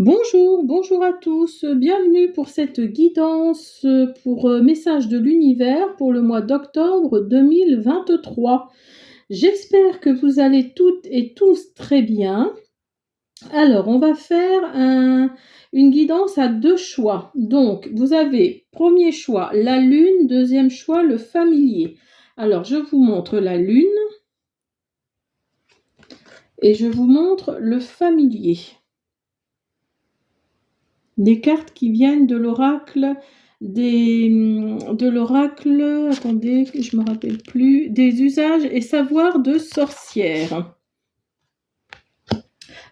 Bonjour, bonjour à tous, bienvenue pour cette guidance pour message de l'univers pour le mois d'octobre 2023. J'espère que vous allez toutes et tous très bien. Alors, on va faire une guidance à deux choix. Donc, vous avez premier choix, la lune, deuxième choix, le familier. Alors, je vous montre la lune et je vous montre le familier. Des cartes qui viennent de l'oracle attendez, je me rappelle plus, des usages et savoirs de sorcières.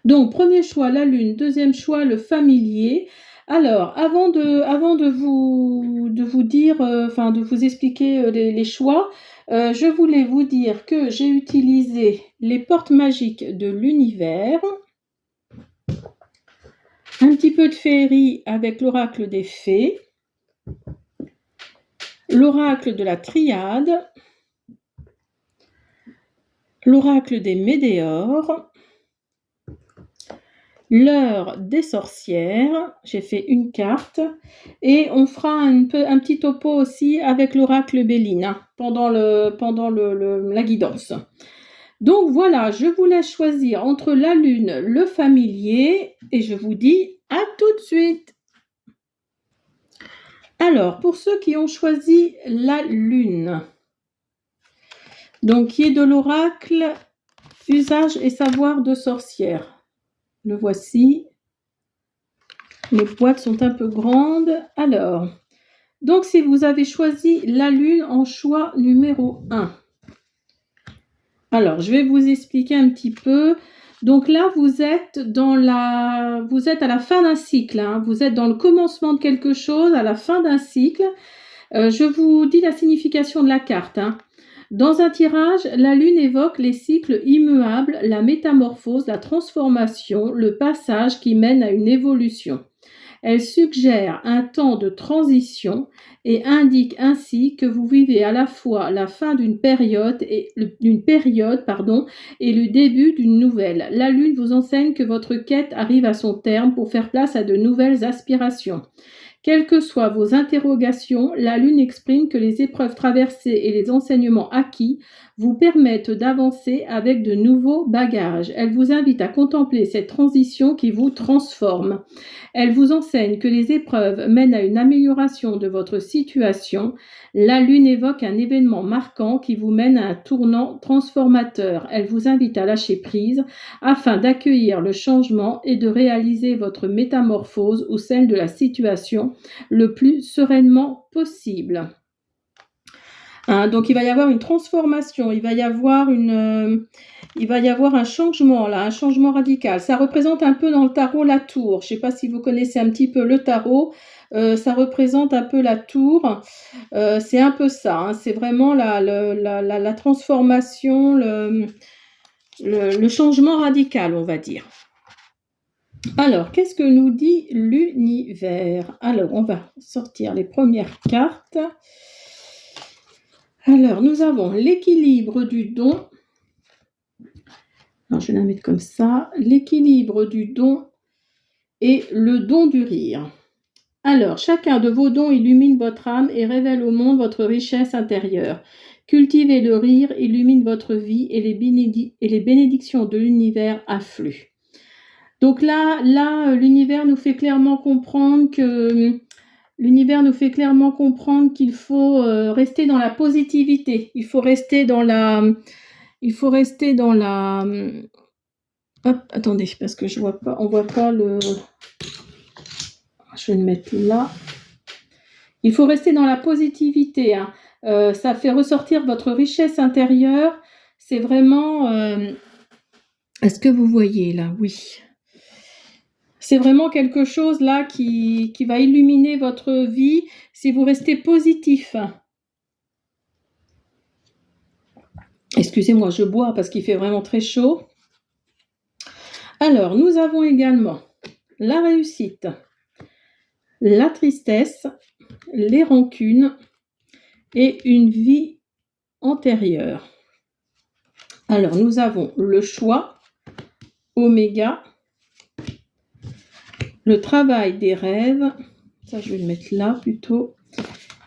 Donc, premier choix, la lune, deuxième choix, le familier. Alors, avant de vous dire, de vous expliquer les choix, je voulais vous dire que j'ai utilisé les portes magiques de l'univers, un petit peu de féerie avec l'oracle des fées, l'oracle de la triade, l'oracle des médéors, l'heure des sorcières, j'ai fait une carte, et on fera un petit topo aussi avec l'oracle Béline pendant la guidance. Donc voilà, je vous laisse choisir entre la lune, le familier, et je vous dis à tout de suite. Alors, pour ceux qui ont choisi la lune, donc qui est de l'oracle usage et savoir de sorcière. Le voici. Les boîtes sont un peu grandes. Alors, donc si vous avez choisi la lune en choix numéro 1. Alors, je vais vous expliquer un petit peu. Donc là, vous êtes à la fin d'un cycle. Hein. Vous êtes dans le commencement de quelque chose, à la fin d'un cycle. Je vous dis la signification de la carte. Hein. Dans un tirage, la lune évoque les cycles immuables, la métamorphose, la transformation, le passage qui mène à une évolution. Elle suggère un temps de transition et indique ainsi que vous vivez à la fois la fin d'une période et le début d'une nouvelle. La lune vous enseigne que votre quête arrive à son terme pour faire place à de nouvelles aspirations. Quelles que soient vos interrogations, la lune exprime que les épreuves traversées et les enseignements acquis vous permettent d'avancer avec de nouveaux bagages. Elle vous invite à contempler cette transition qui vous transforme. Elle vous enseigne que les épreuves mènent à une amélioration de votre situation. La lune évoque un événement marquant qui vous mène à un tournant transformateur. Elle vous invite à lâcher prise afin d'accueillir le changement et de réaliser votre métamorphose ou celle de la situation le plus sereinement possible. Hein, donc il va y avoir une transformation, il va y avoir un changement là, un changement radical. Ça représente un peu dans le tarot la tour. Je ne sais pas si vous connaissez un petit peu le tarot. Ça représente un peu la tour. C'est un peu ça. Hein, c'est vraiment la transformation, le changement radical, on va dire. Alors, qu'est-ce que nous dit l'univers? Alors, on va sortir les premières cartes. Alors, nous avons l'équilibre du don. Alors, je vais la mettre comme ça. L'équilibre du don et le don du rire. Alors, chacun de vos dons illumine votre âme et révèle au monde votre richesse intérieure. Cultivez le rire, illumine votre vie et les bénédictions de l'univers affluent. Donc là, l'univers nous fait clairement comprendre qu'il faut rester dans la positivité. Il faut rester dans la. Hop, attendez, parce que on voit pas le. Je vais le mettre là. Il faut rester dans la positivité. Hein. Ça fait ressortir votre richesse intérieure. C'est vraiment. Est-ce que vous voyez là? Oui. C'est vraiment quelque chose là qui va illuminer votre vie si vous restez positif. Excusez-moi, je bois parce qu'il fait vraiment très chaud. Alors, nous avons également la réussite, la tristesse, les rancunes et une vie antérieure. Alors, nous avons le choix, Oméga, le travail des rêves, ça je vais le mettre là plutôt,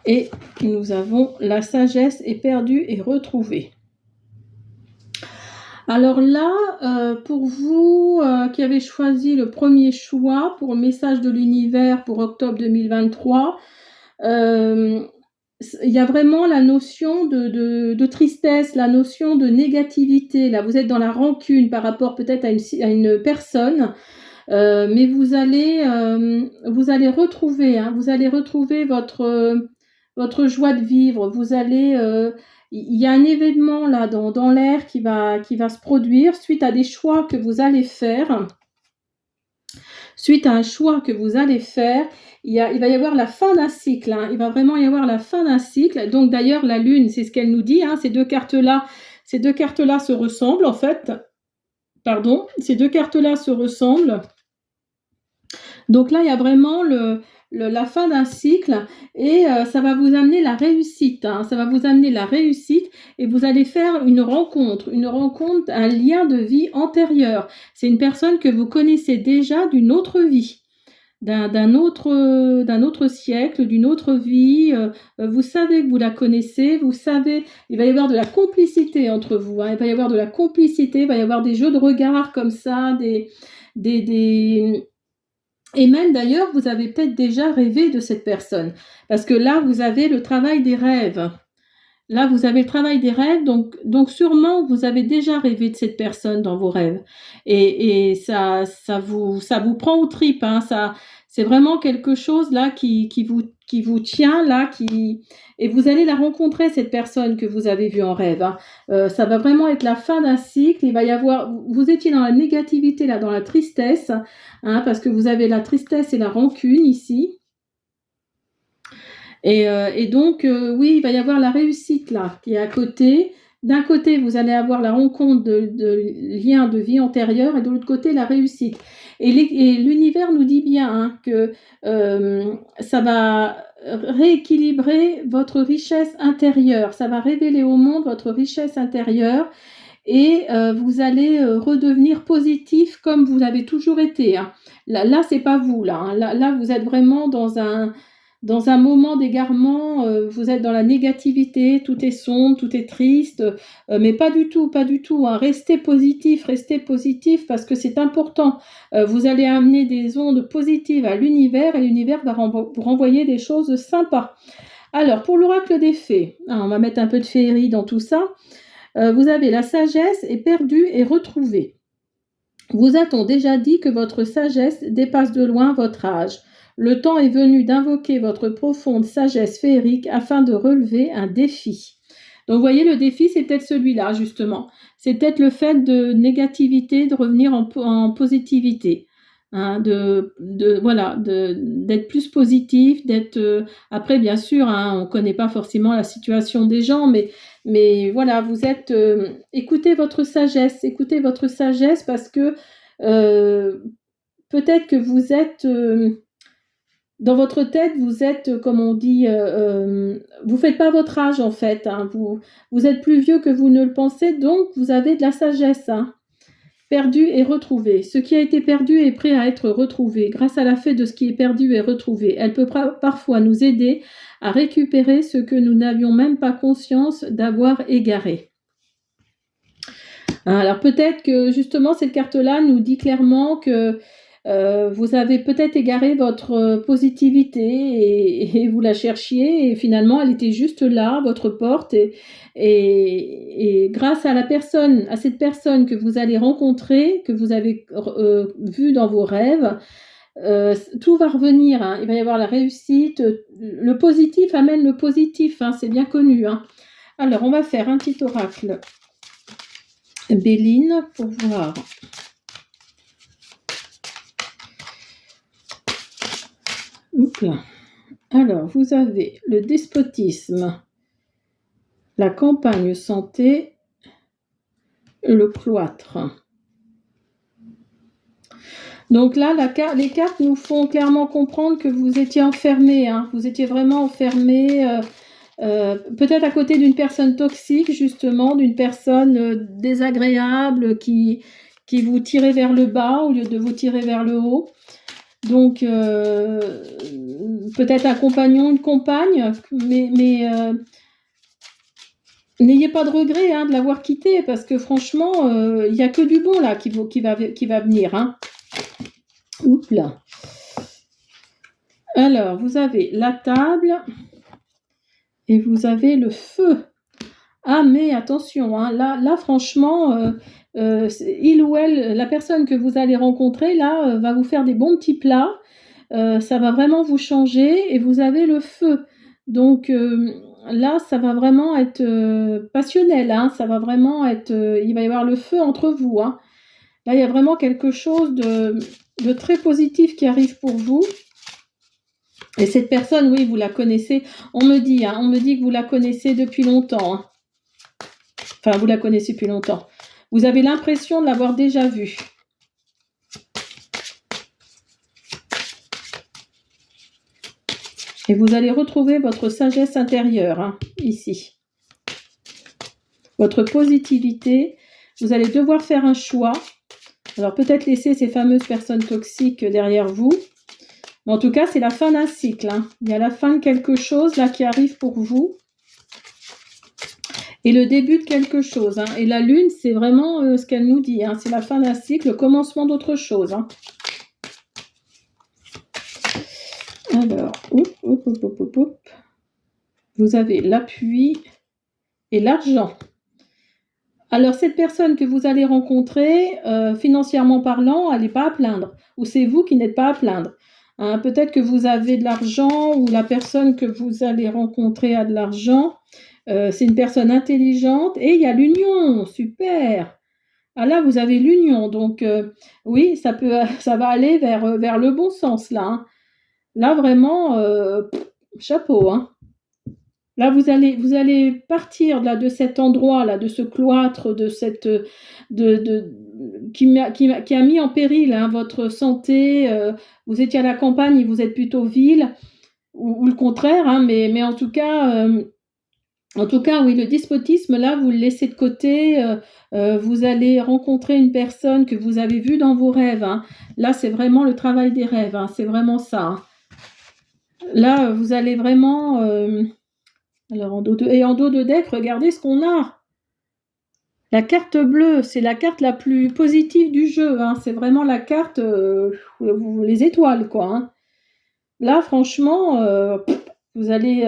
et nous avons la sagesse est perdue et retrouvée. Alors là, pour vous qui avez choisi le premier choix pour le message de l'univers pour octobre 2023, il y a vraiment la notion de tristesse, la notion de négativité. Là, vous êtes dans la rancune par rapport peut-être à une personne, mais vous allez retrouver votre joie de vivre. Il y a un événement là dans l'air qui va se produire suite à des choix que vous allez faire. Suite à un choix que vous allez faire, il va y avoir la fin d'un cycle. Hein. Il va vraiment y avoir la fin d'un cycle. Donc d'ailleurs, la Lune, c'est ce qu'elle nous dit. Hein, ces deux cartes-là se ressemblent en fait. Pardon, ces deux cartes-là se ressemblent. Donc là, il y a vraiment la fin d'un cycle et ça va vous amener la réussite. Hein, ça va vous amener la réussite et vous allez faire une rencontre, un lien de vie antérieur. C'est une personne que vous connaissez déjà d'une autre vie. D'un autre siècle, d'une autre vie, vous savez que vous la connaissez, vous savez, il va y avoir de la complicité entre vous, hein, il va y avoir de la complicité, il va y avoir des jeux de regard comme ça, et même d'ailleurs, vous avez peut-être déjà rêvé de cette personne, parce que là, vous avez le travail des rêves. Là, vous avez le travail des rêves, donc sûrement vous avez déjà rêvé de cette personne dans vos rêves, et ça vous prend aux tripes, hein, c'est vraiment quelque chose là qui vous tient là, et vous allez la rencontrer cette personne que vous avez vue en rêve. Hein. Ça va vraiment être la fin d'un cycle. Il va y avoir, vous étiez dans la négativité là, dans la tristesse, hein, parce que vous avez la tristesse et la rancune ici. Et donc, oui, il va y avoir la réussite là, qui est à côté. D'un côté, vous allez avoir la rencontre de liens de vie antérieure et de l'autre côté, la réussite. Et l'univers nous dit bien hein, que ça va rééquilibrer votre richesse intérieure. Ça va révéler au monde votre richesse intérieure et vous allez redevenir positif comme vous avez toujours été. Hein. Là c'est pas vous. Hein. Là, vous êtes vraiment dans un moment d'égarement, vous êtes dans la négativité, tout est sombre, tout est triste, mais pas du tout. Hein. Restez positif parce que c'est important. Vous allez amener des ondes positives à l'univers et l'univers va vous renvoyer des choses sympas. Alors, pour l'oracle des fées, hein, on va mettre un peu de féerie dans tout ça. Vous avez la sagesse est perdue et retrouvée. Vous a-t-on déjà dit que votre sagesse dépasse de loin votre âge ? Le temps est venu d'invoquer votre profonde sagesse féerique afin de relever un défi. Donc, vous voyez, le défi, c'est peut-être celui-là, justement. C'est peut-être le fait de négativité, de revenir en positivité. Hein, d'être plus positif, d'être... après, bien sûr, hein, on ne connaît pas forcément la situation des gens, mais voilà, vous êtes... écoutez votre sagesse parce que peut-être que vous êtes... dans votre tête, vous êtes, comme on dit, vous faites pas votre âge en fait. Hein, vous êtes plus vieux que vous ne le pensez, donc vous avez de la sagesse. Hein, perdu et retrouvé. Ce qui a été perdu est prêt à être retrouvé. Grâce à la fée de ce qui est perdu et retrouvé, elle peut parfois nous aider à récupérer ce que nous n'avions même pas conscience d'avoir égaré. Alors peut-être que justement cette carte-là nous dit clairement que vous avez peut-être égaré votre positivité et vous la cherchiez et finalement elle était juste là, votre porte et grâce à cette personne que vous allez rencontrer, que vous avez vue dans vos rêves, tout va revenir. Hein. Il va y avoir la réussite. Le positif amène le positif, hein, c'est bien connu. Hein. Alors on va faire un petit oracle Béline pour voir. Alors, vous avez le despotisme, la campagne santé, le cloître. Donc là, les cartes nous font clairement comprendre que vous étiez enfermé, hein, vous étiez vraiment enfermé, peut-être à côté d'une personne toxique, justement, d'une personne désagréable qui vous tirait vers le bas au lieu de vous tirer vers le haut. Donc, peut-être un compagnon, une compagne, mais n'ayez pas de regret de l'avoir quitté, parce que franchement, il n'y a que du bon là qui va venir. Hein. Oups là. Alors, vous avez la table et vous avez le feu. Ah, mais attention, là franchement, il ou elle, la personne que vous allez rencontrer, là, va vous faire des bons petits plats. Ça va vraiment vous changer et vous avez le feu. Donc là, ça va vraiment être passionnel. Ça va vraiment être, il va y avoir le feu entre vous. Là, il y a vraiment quelque chose de très positif qui arrive pour vous. Et cette personne, oui, vous la connaissez. On me dit que vous la connaissez depuis longtemps. Enfin, vous la connaissez depuis longtemps. Vous avez l'impression de l'avoir déjà vue. Et vous allez retrouver votre sagesse intérieure, ici. Votre positivité. Vous allez devoir faire un choix. Alors, peut-être laisser ces fameuses personnes toxiques derrière vous. Mais en tout cas, c'est la fin d'un cycle. Il y a la fin de quelque chose, là, qui arrive pour vous. Et le début de quelque chose. Et la lune, c'est vraiment ce qu'elle nous dit. C'est la fin d'un cycle, le commencement d'autre chose. Alors, vous avez l'appui et l'argent. Alors, cette personne que vous allez rencontrer, financièrement parlant, elle n'est pas à plaindre. Ou c'est vous qui n'êtes pas à plaindre. Peut-être que vous avez de l'argent ou la personne que vous allez rencontrer a de l'argent. C'est une personne intelligente et il y a l'union. Super. Là, vous avez l'union. Donc, oui, ça va aller vers le bon sens, là. Là, vraiment, chapeau. Là, vous allez partir là, de cet endroit, là, de ce cloître, de cette, qui a mis en péril votre santé. Vous étiez à la campagne, vous êtes plutôt ville, ou le contraire, mais en tout cas, oui, le despotisme, là, vous le laissez de côté. Vous allez rencontrer une personne que vous avez vue dans vos rêves. Là, c'est vraiment le travail des rêves. C'est vraiment ça. Là, vous allez vraiment... Alors, en dos de deck, regardez ce qu'on a. La carte bleue, c'est la carte la plus positive du jeu. C'est vraiment la carte, les étoiles, quoi. Là, franchement, vous allez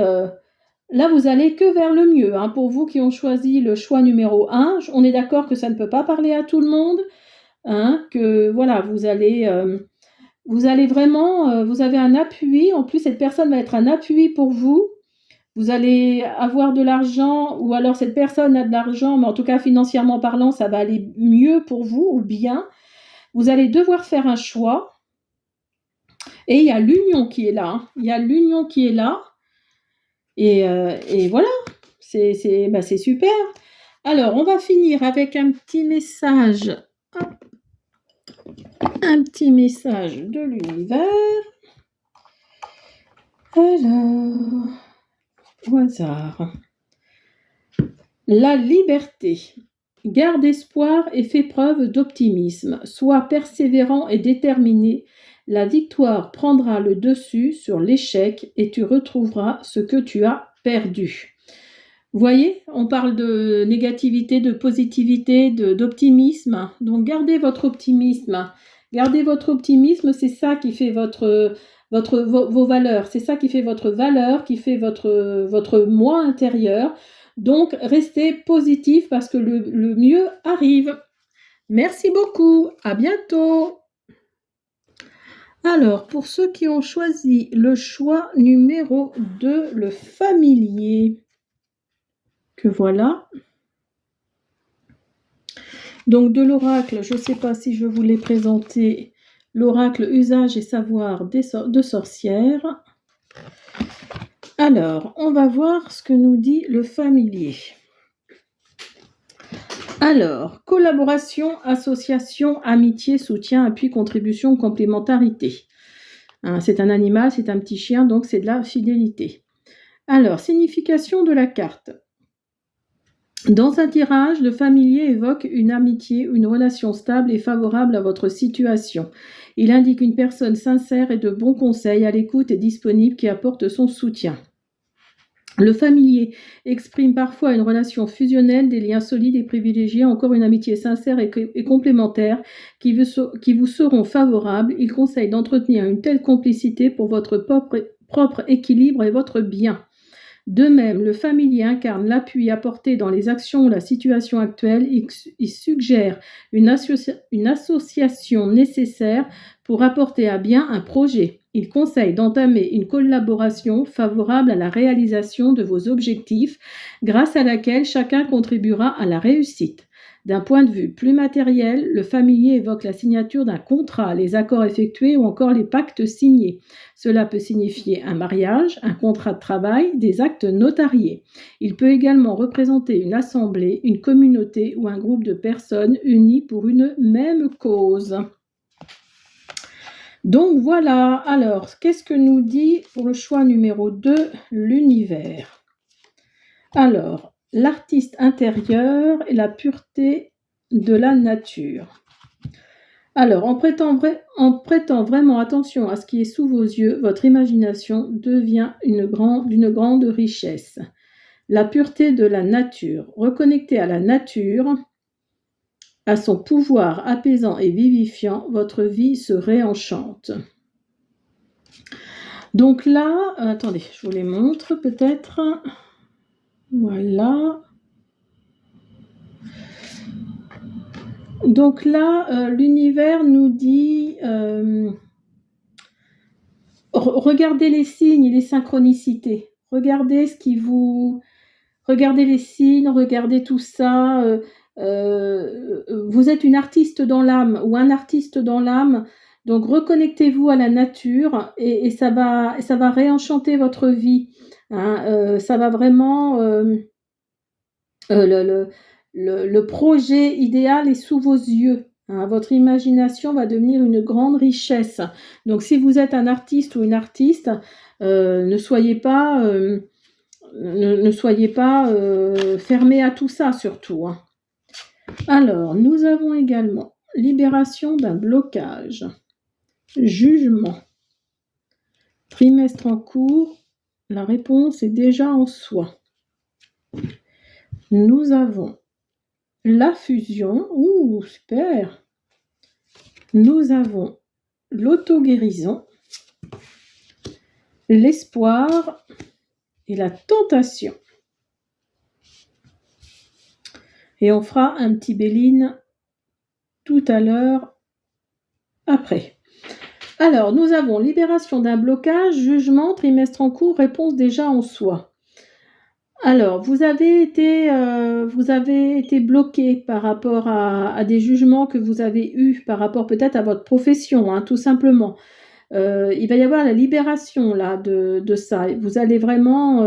que vers le mieux. Pour vous qui ont choisi le choix numéro 1, on est d'accord que ça ne peut pas parler à tout le monde. Que voilà, vous allez vraiment, vous avez un appui. En plus, cette personne va être un appui pour vous. Vous allez avoir de l'argent, ou alors cette personne a de l'argent, mais en tout cas financièrement parlant, ça va aller mieux pour vous, ou bien. Vous allez devoir faire un choix. Et il y a l'union qui est là. Il y a l'union qui est là. Et voilà, c'est super. Alors, on va finir avec un petit message. Un petit message de l'univers. Alors... au hasard. La liberté. Garde espoir et fais preuve d'optimisme. Sois persévérant et déterminé. La victoire prendra le dessus sur l'échec et tu retrouveras ce que tu as perdu. Vous voyez, on parle de négativité, de positivité, d'optimisme. Donc gardez votre optimisme. Gardez votre optimisme, c'est ça qui fait vos valeurs. C'est ça qui fait votre valeur, qui fait votre moi intérieur. Donc, restez positif parce que le mieux arrive. Merci beaucoup. À bientôt. Alors, pour ceux qui ont choisi le choix numéro 2, le familier, que voilà. Donc, de l'oracle, je ne sais pas si je vous l'ai présenté, l'oracle usage et savoir de sorcière. Alors, on va voir ce que nous dit le familier. Alors, collaboration, association, amitié, soutien, appui, contribution, complémentarité. C'est un animal, c'est un petit chien, donc c'est de la fidélité. Alors, signification de la carte. Dans un tirage, le familier évoque une amitié, une relation stable et favorable à votre situation. Il indique une personne sincère et de bons conseils, à l'écoute et disponible qui apporte son soutien. Le familier exprime parfois une relation fusionnelle, des liens solides et privilégiés, encore une amitié sincère et complémentaire qui vous seront favorables. Il conseille d'entretenir une telle complicité pour votre propre équilibre et votre bien. De même, le familier incarne l'appui apporté dans les actions ou la situation actuelle. Il suggère une association nécessaire pour apporter à bien un projet. Il conseille d'entamer une collaboration favorable à la réalisation de vos objectifs, grâce à laquelle chacun contribuera à la réussite. D'un point de vue plus matériel, le familier évoque la signature d'un contrat, les accords effectués ou encore les pactes signés. Cela peut signifier un mariage, un contrat de travail, des actes notariés. Il peut également représenter une assemblée, une communauté ou un groupe de personnes unies pour une même cause. Donc voilà, alors, qu'est-ce que nous dit pour le choix numéro 2, l'univers? Alors, l'artiste intérieur et la pureté de la nature. Alors, en prêtant vraiment attention à ce qui est sous vos yeux, votre imagination devient d'une grande richesse. La pureté de la nature. Reconnectez à la nature, à son pouvoir apaisant et vivifiant, votre vie se réenchante. Donc là, attendez, je vous les montre peut-être. Voilà. Donc là, l'univers nous dit, regardez les signes et les synchronicités. Regardez les signes, regardez tout ça. Vous êtes une artiste dans l'âme ou un artiste dans l'âme. Donc reconnectez-vous à la nature et ça va réenchanter votre vie. Hein, ça va vraiment... le projet idéal est sous vos yeux. Hein, votre imagination va devenir une grande richesse. Donc si vous êtes un artiste ou une artiste, ne soyez pas fermé à tout ça surtout. Hein. Alors, nous avons également libération d'un blocage, jugement, trimestre en cours, la réponse est déjà en soi. Nous avons la fusion, super. Nous avons l'auto-guérison, l'espoir et la tentation. Et on fera un petit Béline tout à l'heure après. Alors, nous avons libération d'un blocage, jugement, trimestre en cours, réponse déjà en soi. Alors, vous avez été bloqué par rapport à des jugements que vous avez eus, par rapport peut-être à votre profession, hein, tout simplement. Il va y avoir la libération là de ça. Vous allez vraiment...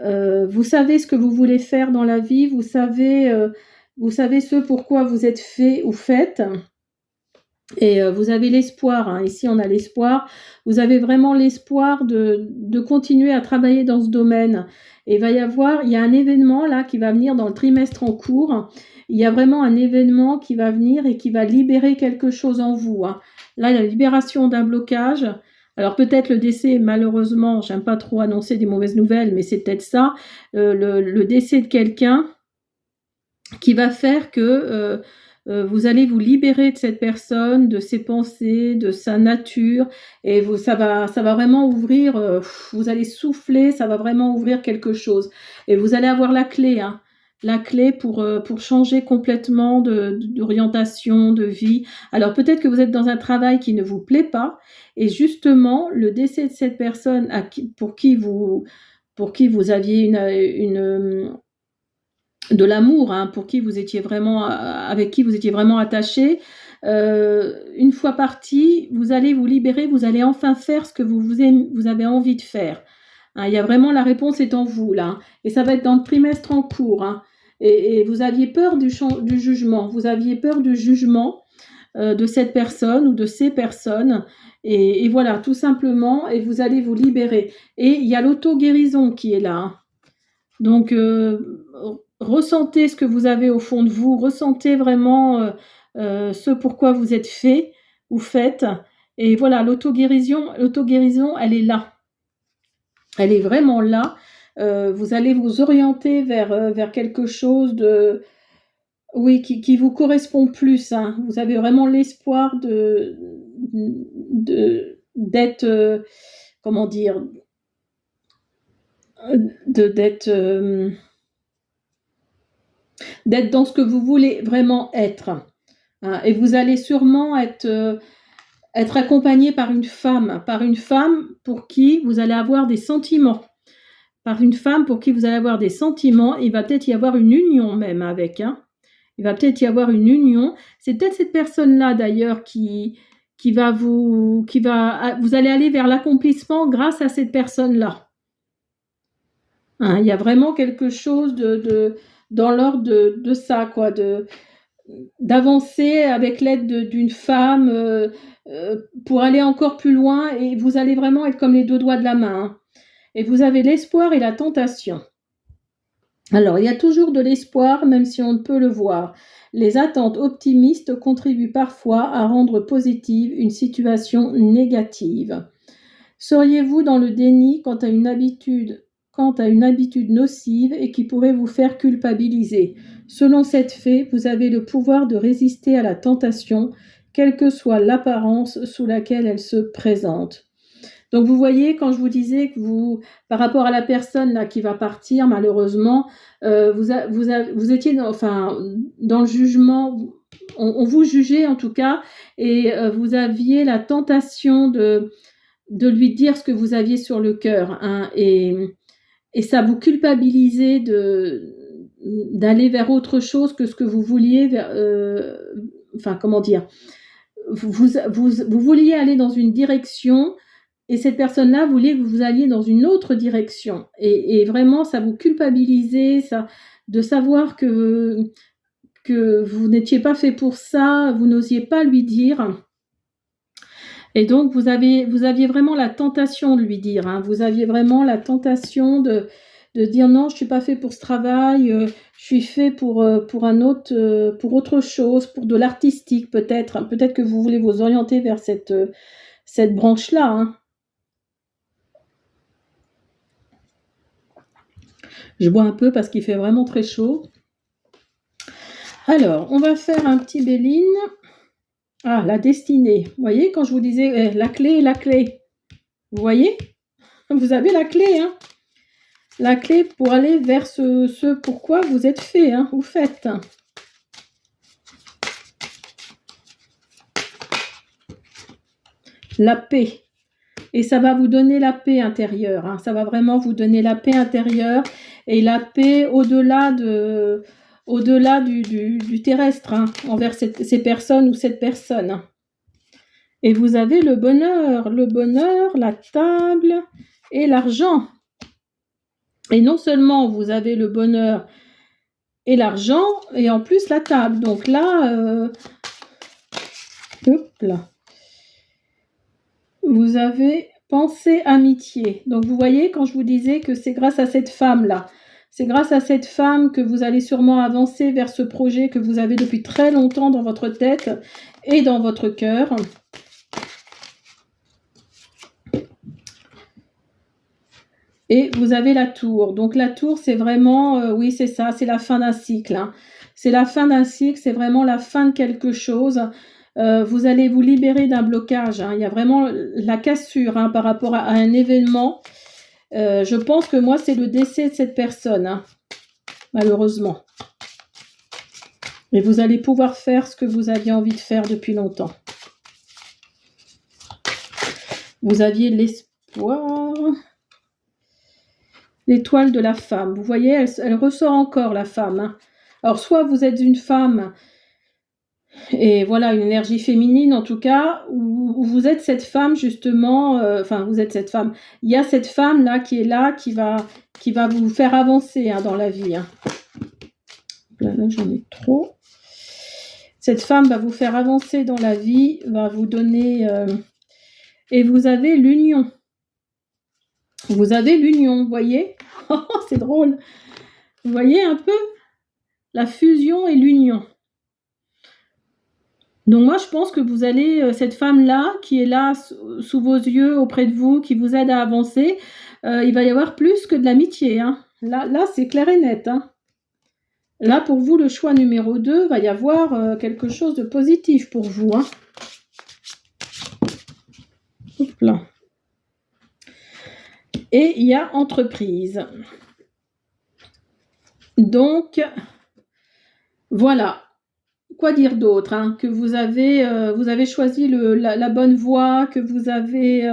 vous savez ce que vous voulez faire dans la vie, vous savez ce pourquoi vous êtes fait ou faites. Et vous avez l'espoir, hein. Ici on a l'espoir, vous avez vraiment l'espoir de continuer à travailler dans ce domaine. Et il y a un événement là qui va venir dans le trimestre en cours, il y a vraiment un événement qui va venir et qui va libérer quelque chose en vous. Hein. Là, la libération d'un blocage, alors peut-être le décès, malheureusement, j'aime pas trop annoncer des mauvaises nouvelles, mais c'est peut-être ça, le décès de quelqu'un qui va faire que... vous allez vous libérer de cette personne, de ses pensées, de sa nature, et ça va vraiment ouvrir, vous allez souffler, ça va vraiment ouvrir quelque chose. Et vous allez avoir la clé, hein, la clé pour changer complètement d'orientation, de vie. Alors peut-être que vous êtes dans un travail qui ne vous plaît pas, et justement, le décès de cette personne pour qui vous aviez de l'amour, hein, avec qui vous étiez vraiment attaché, une fois parti, vous allez vous libérer, vous allez enfin faire ce que vous avez envie de faire. Hein, il y a vraiment la réponse est en vous là, hein, et ça va être dans le trimestre en cours. Hein, et vous aviez peur du jugement, vous aviez peur du jugement de cette personne ou de ces personnes, et voilà, tout simplement, et vous allez vous libérer. Et il y a l'auto-guérison qui est là. Hein. Donc ressentez ce que vous avez au fond de vous, ressentez vraiment ce pourquoi vous êtes fait ou faites. Et voilà, l'auto-guérison, elle est là. Elle est vraiment là. Vous allez vous orienter vers quelque chose de, oui, qui vous correspond plus, hein. Vous avez vraiment l'espoir d'être, comment dire, d'être dans ce que vous voulez vraiment être, hein. Et vous allez sûrement être accompagné par une femme pour qui vous allez avoir des sentiments. Par une femme pour qui vous allez avoir des sentiments. Il va peut-être y avoir une union même avec, hein. Il va peut-être y avoir une union. C'est peut-être cette personne-là d'ailleurs vous allez aller vers l'accomplissement grâce à cette personne-là. Hein, il y a vraiment quelque chose dans l'ordre de ça, quoi, d'avancer avec l'aide d'une femme pour aller encore plus loin, et vous allez vraiment être comme les deux doigts de la main, hein. Et vous avez l'espoir et la tentation. Alors, il y a toujours de l'espoir, même si on ne peut le voir. Les attentes optimistes contribuent parfois à rendre positive une situation négative. Seriez-vous dans le déni quant à une habitude nocive et qui pourrait vous faire culpabiliser? Selon cette fée, vous avez le pouvoir de résister à la tentation, quelle que soit l'apparence sous laquelle elle se présente. Donc vous voyez, quand je vous disais que par rapport à la personne là qui va partir, malheureusement, vous étiez dans le jugement, on vous jugeait en tout cas, et vous aviez la tentation de lui dire ce que vous aviez sur le cœur, hein, et ça vous culpabilisait d'aller vers autre chose que ce que vous vouliez, comment dire, vous vouliez aller dans une direction, et cette personne-là voulait que vous alliez dans une autre direction. Et vraiment, ça vous culpabilisait, de savoir que vous n'étiez pas fait pour ça, vous n'osiez pas lui dire. Et donc, vous aviez vraiment la tentation de lui dire, hein. Vous aviez vraiment la tentation de dire non, je ne suis pas fait pour ce travail, je suis fait pour un autre, pour autre chose, pour de l'artistique peut-être. Peut-être que vous voulez vous orienter vers cette branche-là, hein. Je bois un peu parce qu'il fait vraiment très chaud. Alors, on va faire un petit Béline. Ah, la destinée. Vous voyez, quand je vous disais la clé. Vous voyez? Vous avez la clé, hein? La clé pour aller vers ce pourquoi vous êtes fait, hein, vous faites. La paix. Et ça va vous donner la paix intérieure, hein. Ça va vraiment vous donner la paix intérieure et la paix au-delà du terrestre, hein, envers ces personnes ou cette personne. Et vous avez le bonheur, la table et l'argent. Et non seulement vous avez le bonheur et l'argent, et en plus la table. Donc là, hop là. Vous avez pensée amitié. Donc vous voyez, quand je vous disais que c'est grâce à cette femme-là, c'est grâce à cette femme que vous allez sûrement avancer vers ce projet que vous avez depuis très longtemps dans votre tête et dans votre cœur. Et vous avez la tour. Donc la tour, c'est vraiment, oui, c'est ça, c'est la fin d'un cycle, hein. C'est la fin d'un cycle, c'est vraiment la fin de quelque chose. Vous allez vous libérer d'un blocage, hein. Il y a vraiment la cassure, hein, par rapport à un événement. Je pense que moi, c'est le décès de cette personne, hein, malheureusement. Et vous allez pouvoir faire ce que vous aviez envie de faire depuis longtemps. Vous aviez l'espoir. L'étoile de la femme. Vous voyez, elle ressort encore, la femme, hein. Alors, soit vous êtes une femme, et voilà, une énergie féminine en tout cas, ou vous êtes cette femme justement, vous êtes cette femme. Il y a cette femme-là, qui va vous faire avancer, hein, dans la vie, hein. Là, j'en ai trop. Cette femme va vous faire avancer dans la vie, va vous donner... et vous avez l'union. Vous avez l'union, vous voyez? C'est drôle. Vous voyez un peu? la fusion et l'union. Donc moi, je pense que vous allez, cette femme-là, qui est là sous vos yeux, auprès de vous, qui vous aide à avancer, il va y avoir plus que de l'amitié, hein. Là, c'est clair et net, hein. Là, pour vous, le choix numéro 2, va y avoir quelque chose de positif pour vous, hein. Hop là. Et il y a entreprise. Donc, voilà. Quoi dire d'autre, hein? Que vous avez choisi la bonne voie, que vous avez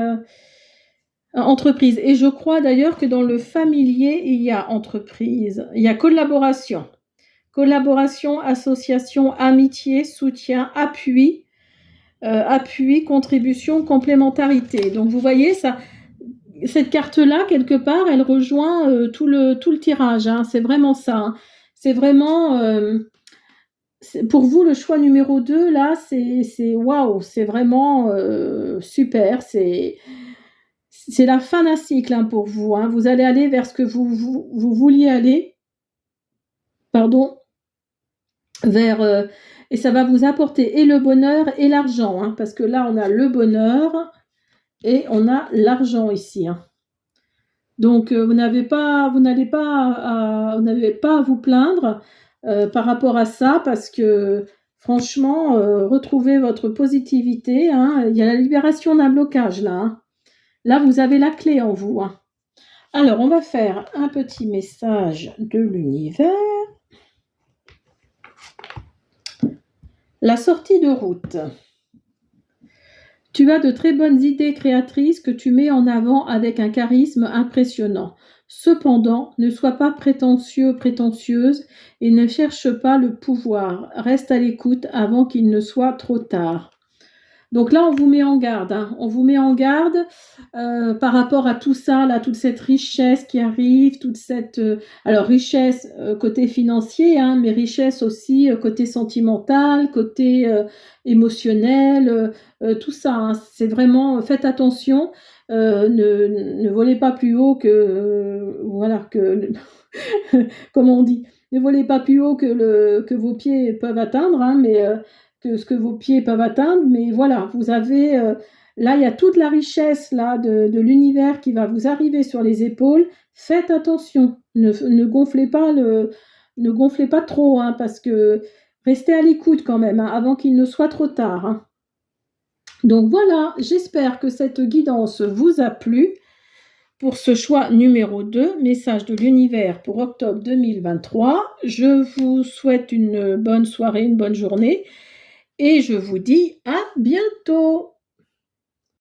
entreprise. Et je crois d'ailleurs que dans le familier, il y a entreprise, il y a collaboration. Collaboration, association, amitié, soutien, appui, contribution, complémentarité. Donc vous voyez, cette carte-là, quelque part, elle rejoint tout le tirage, hein. C'est vraiment ça, hein. C'est vraiment... pour vous, le choix numéro 2, là, c'est waouh, c'est vraiment super. C'est la fin d'un cycle, hein, pour vous, hein. Vous allez aller vers ce que vous vouliez aller. Pardon. Et ça va vous apporter et le bonheur et l'argent, hein, parce que là, on a le bonheur et on a l'argent ici, hein. Donc, vous n'avez pas à vous plaindre par rapport à ça, parce que franchement, retrouvez votre positivité, hein. Il y a la libération d'un blocage là, hein. Là, vous avez la clé en vous, hein. Alors, on va faire un petit message de l'univers. La sortie de route. Tu as de très bonnes idées créatrices que tu mets en avant avec un charisme impressionnant. Cependant, ne sois pas prétentieux, prétentieuse et ne cherche pas le pouvoir. Reste à l'écoute avant qu'il ne soit trop tard. Donc là, on vous met en garde, hein. On vous met en garde par rapport à tout ça, là, toute cette richesse qui arrive, toute cette... alors, richesse côté financier, hein, mais richesse aussi côté sentimental, côté émotionnel, tout ça, hein. C'est vraiment... faites attention, ne volez pas plus haut que... voilà, que... comment on dit? Ne volez pas plus haut que vos pieds peuvent atteindre, hein, mais... que ce que vos pieds peuvent atteindre, mais voilà, vous avez, là, il y a toute la richesse là de l'univers qui va vous arriver sur les épaules. Faites attention, ne gonflez pas trop, hein, parce que restez à l'écoute quand même, hein, avant qu'il ne soit trop tard, hein. Donc voilà, j'espère que cette guidance vous a plu pour ce choix numéro 2, message de l'univers pour octobre 2023. Je vous souhaite une bonne soirée, une bonne journée. Et je vous dis à bientôt!